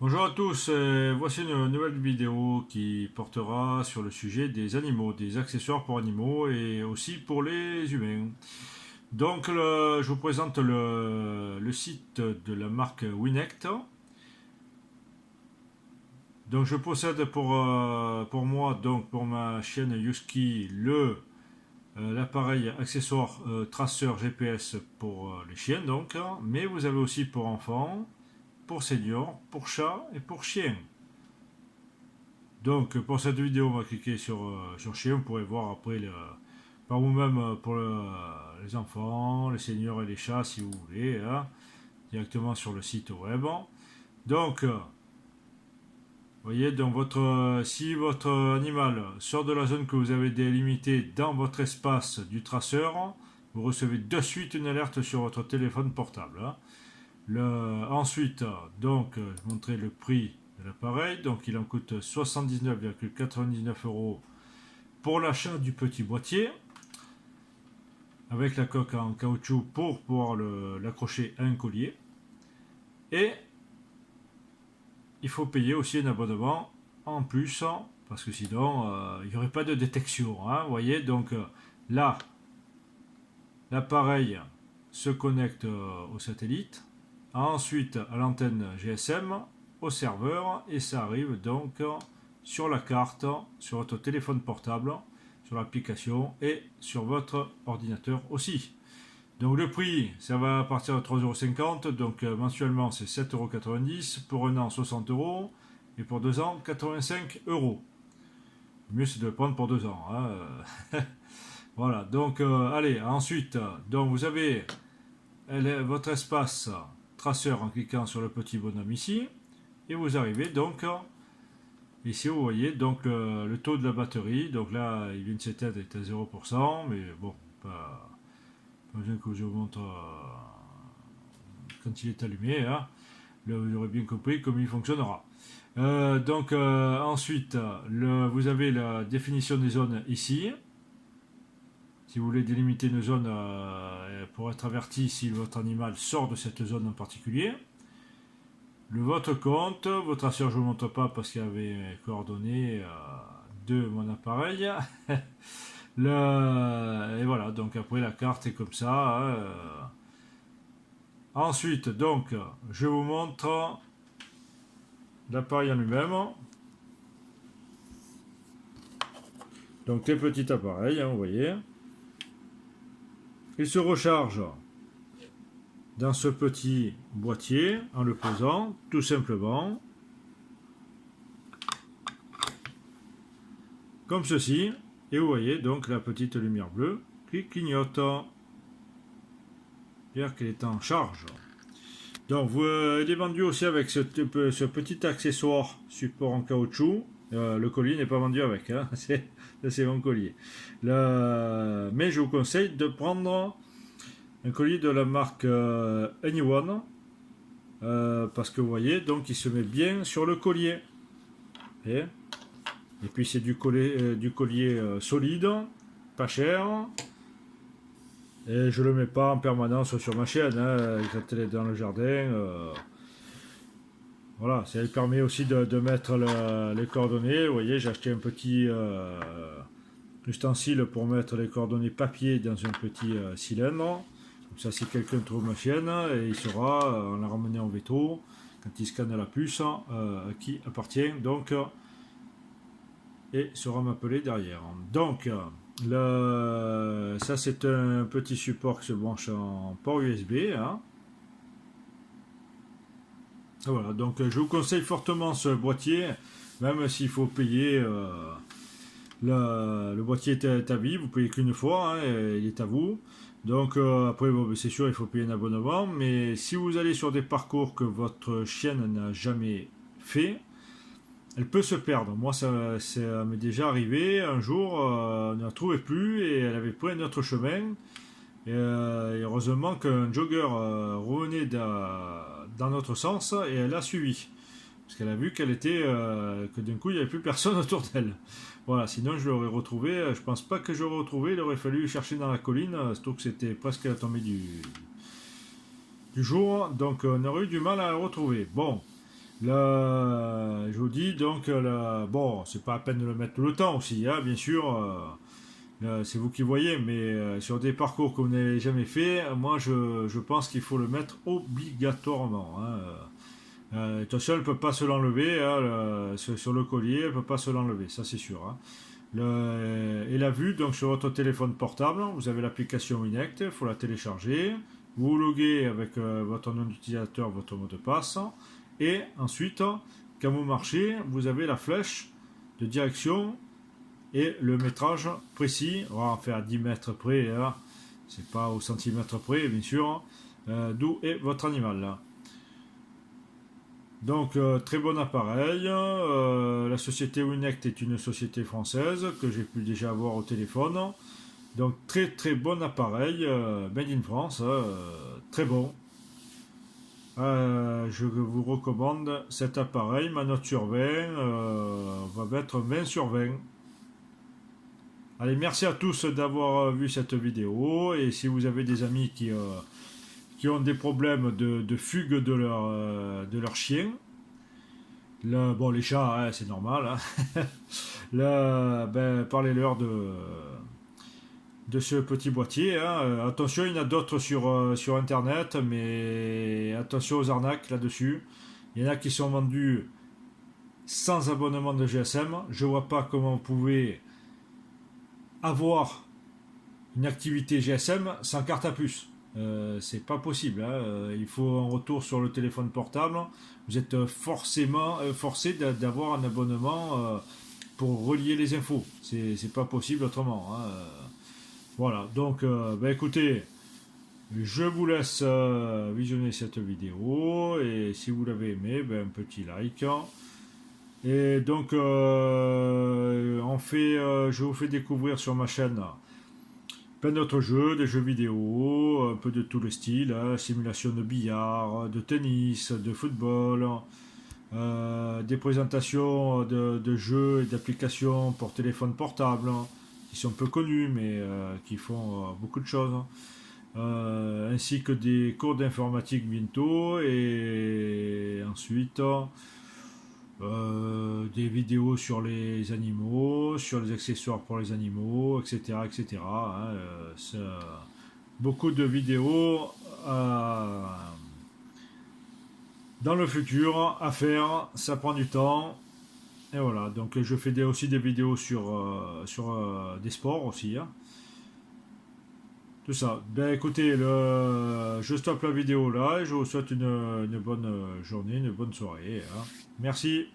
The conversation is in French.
Bonjour à tous, voici une nouvelle vidéo qui portera sur le sujet des animaux, des accessoires pour animaux et aussi pour les humains. Donc je vous présente le site de la marque Winect. Donc je possède pour moi, donc pour ma chienne Yuski, l'appareil accessoire traceur GPS pour les chiens donc, mais vous avez aussi pour enfants, pour seniors, pour chats et pour chiens. Donc pour cette vidéo, on va cliquer sur chien. Vous pourrez voir après par vous-même pour les enfants, les seniors et les chats si vous voulez, hein, directement sur le site web. Donc, vous voyez, donc si votre animal sort de la zone que vous avez délimitée dans votre espace du traceur, vous recevez de suite une alerte sur votre téléphone portable. Hein. Ensuite, donc, je vais montrer le prix de l'appareil. Donc, il en coûte 79,99 € pour l'achat du petit boîtier, avec la coque en caoutchouc pour pouvoir l'accrocher à un collier. Et il faut payer aussi un abonnement en plus, parce que sinon, il n'y aurait pas de détection. Hein, vous voyez, donc là, l'appareil se connecte au satellite. Ensuite, à l'antenne GSM, au serveur, et ça arrive donc sur la carte, sur votre téléphone portable, sur l'application et sur votre ordinateur aussi. Donc le prix, ça va partir de 3,50 €, donc mensuellement c'est 7,90 €, pour un an 60 € et pour 2 ans 85 €. Le mieux c'est de le prendre pour 2 ans. Hein. Voilà, donc allez, ensuite, donc vous avez votre espace traceur en cliquant sur le petit bonhomme ici, et vous arrivez donc ici, vous voyez donc le taux de la batterie. Donc là il vient de s'éteindre, est à 0%, mais bon, pas besoin que je vous montre quand il est allumé, hein. Là vous aurez bien compris comment il fonctionnera. Donc ensuite vous avez la définition des zones ici. Si vous voulez délimiter une zone pour être averti si votre animal sort de cette zone en particulier. Votre compte, votre traceur je ne vous montre pas parce qu'il y avait les coordonnées de mon appareil. Et voilà, donc après la carte est comme ça. Hein. Ensuite, donc, je vous montre l'appareil en lui-même. Donc les petits appareils, hein, vous voyez. Il se recharge dans ce petit boîtier en le posant tout simplement comme ceci, et vous voyez donc la petite lumière bleue qui clignote, c'est-à-dire qu'elle est en charge. Donc il est vendu aussi avec ce petit accessoire support en caoutchouc. Le collier n'est pas vendu avec, hein. C'est mon collier. Mais je vous conseille de prendre un collier de la marque Anyone, parce que vous voyez, donc il se met bien sur le collier. Et puis c'est du collier solide, pas cher. Et je le mets pas en permanence sur ma chienne, hein, quand elle est dans le jardin. Voilà, ça lui permet aussi de mettre les coordonnées. Vous voyez, j'ai acheté un petit ustensile pour mettre les coordonnées papier dans un petit cylindre. Comme ça, si quelqu'un trouve ma chienne, et il saura, on l'a ramené en veto, quand il scanne la puce, à qui appartient, donc, et saura m'appeler derrière. Donc, ça c'est un petit support qui se branche en port USB. Hein. Voilà, donc je vous conseille fortement ce boîtier, même s'il faut payer. Le boîtier est à vie, vous payez qu'une fois, hein, il est à vous. Donc après, bon, c'est sûr, il faut payer un abonnement, mais si vous allez sur des parcours que votre chienne n'a jamais fait, elle peut se perdre. Moi, ça m'est déjà arrivé. Un jour, on ne la trouvait plus et elle avait pris un autre chemin. Et heureusement qu'un jogger revenait dans notre sens et elle a suivi. Parce qu'elle a vu que d'un coup, il n'y avait plus personne autour d'elle. Voilà, sinon je l'aurais retrouvé. Je pense pas que j'aurais retrouvé. Il aurait fallu chercher dans la colline, surtout que c'était presque à la tombée du jour. Donc on aurait eu du mal à la retrouver. Bon, Là, je vous dis donc, bon, c'est pas à peine de le mettre tout le temps aussi, hein, bien sûr. C'est vous qui voyez, mais sur des parcours que vous n'avez jamais fait, moi je pense qu'il faut le mettre obligatoirement, hein. Attention, elle ne peut pas se l'enlever, hein, sur le collier, elle ne peut pas se l'enlever, ça c'est sûr, hein. Et la vue, donc sur votre téléphone portable, vous avez l'application Winect, il faut la télécharger. Vous vous loguez avec votre nom d'utilisateur, votre mot de passe. Et ensuite, quand vous marchez, vous avez la flèche de direction et le métrage précis. On va en faire à 10 mètres près, hein. C'est pas au centimètre près, bien sûr. D'où est votre animal là. Donc, très bon appareil. La société Winect est une société française que j'ai pu déjà avoir au téléphone. Donc, très très bon appareil, made in France, très bon. Je vous recommande cet appareil. Ma note sur 20 va mettre 20 sur 20. Allez, merci à tous d'avoir vu cette vidéo. Et si vous avez des amis qui ont des problèmes de fugue de leur chien, là, bon, les chats, hein, c'est normal, hein. Là, ben, parlez-leur de ce petit boîtier, hein. Attention, il y en a d'autres sur Internet, mais attention aux arnaques là-dessus. Il y en a qui sont vendus sans abonnement de GSM. Je vois pas comment vous pouvez avoir une activité GSM sans carte à puce. C'est pas possible, hein. Il faut un retour sur le téléphone portable. Vous êtes forcément forcé d'avoir un abonnement pour relier les infos. C'est pas possible autrement, hein. Voilà, donc bah écoutez, je vous laisse visionner cette vidéo et si vous l'avez aimé, ben, un petit like. Et donc je vous fais découvrir sur ma chaîne plein d'autres jeux, des jeux vidéo, un peu de tous les styles, hein, simulation de billard, de tennis, de football, des présentations de jeux et d'applications pour téléphone portable, hein, qui sont peu connus mais qui font beaucoup de choses, hein. Ainsi que des cours d'informatique bientôt et ensuite des vidéos sur les animaux, sur les accessoires pour les animaux, etc. etc. Hein, beaucoup de vidéos dans le futur à faire, ça prend du temps. Et voilà, donc je fais aussi des vidéos sur des sports aussi, hein. Tout ça. Ben écoutez, je stoppe la vidéo là et je vous souhaite une bonne journée, une bonne soirée, hein. Merci.